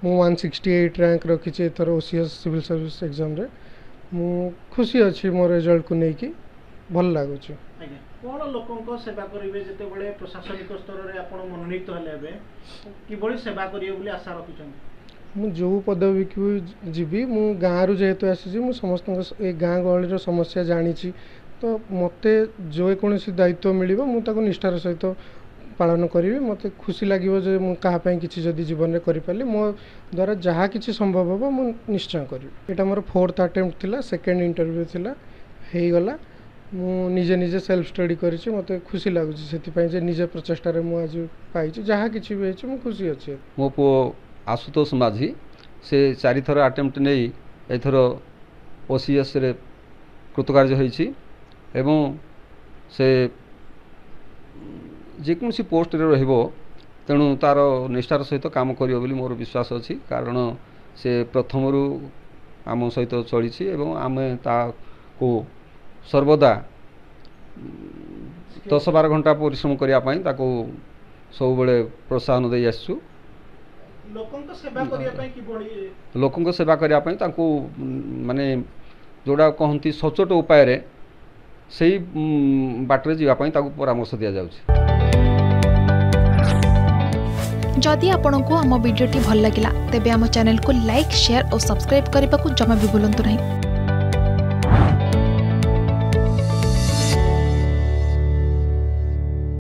मु 168 रैंक रखी एथर OCS civil service exam रे मु खुशी अच्छी मो रिजल्ट को लेकिन भल लगुच। कौन लोकों सेवा करेंगे जिते प्रशासनिक स्तर में आप मनोनीत हेल्ले कि सेवा करेंगे आशा रखुं? मु जो पदवी की जीवी मु गाँव जेहेतु आसी मु समस्त गाँ गहली समस्या जानी तो मते जो कौन दायित्व मिल मुझे निष्ठार सहित पालन करी मत खुशी लगे जो मुझे किसी जदि जीवन में करें मो द्वारा जहाँ कि संभव हम मु निश्चय करी। यहाँ मोर 4th अटेम्प्ट थिला, 2nd इंटरव्यू थिला गला मु निजे निजे सेल्फ स्टडी करी मत खुशी लगुच से निजे प्रचेषार मुझे पाई जहाँ कि भी खुशी अच्छे। मो पु आशुतोष माझी से 4 थर अटेम्प्ट नहीं एथर ओसीएस रे कृतकार्य होईछि एवं से जेकोसी पोस्ट रे रहिबो तेणु तार निष्ठार सहित काम करियो बोली मोर विश्वास अछि कारण से प्रथमरु आम सहित चली एवं आम को सर्वदा 10-12 घंटा परिश्रम करने सब बड़े प्रोत्साहन दे आसु। लोकों सेवा करने माने जोड़ा कहती सचोट उपाय से बाटर जावाई परामर्श दि जाउछि। जदि आपंक आम भिडी भल लगा तेब आम चैनल को लाइक शेयर और सब्सक्राइब करने को जमा भी भूलु नहीं।